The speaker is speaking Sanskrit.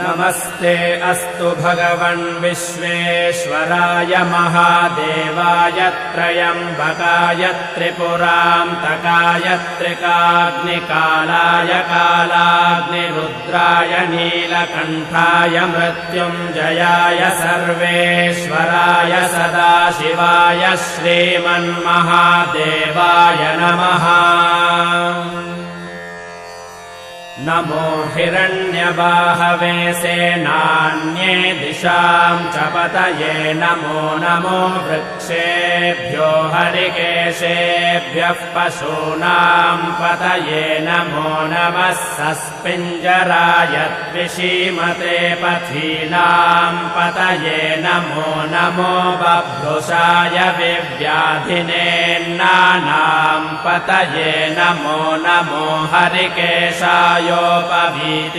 नमस्ते अस्तु भगवन् विश्वेश्वराय महादेवाय त्र्यम्बकाय त्रिपुरान्तकाय त्रिकाग्निकालाय कालाग्निरुद्राय नीलकण्ठाय मृत्युञ्जयाय सर्वेश्वराय सदाशिवाय श्रीमन्महादेवाय नमः। नमो हिरण्यबाहवे सेनान्ये दिशां च पतये नमो नमो वृक्षेभ्यो हरिकेशेभ्यः पशूनां पतये नमो नमः सस्पिञ्जराय द्विषीमते पथीनां पतये नमो नमो बभ्रुषाय विव्याधिनेन्नानां पतये नमो नमो हरिकेशाय योपवीति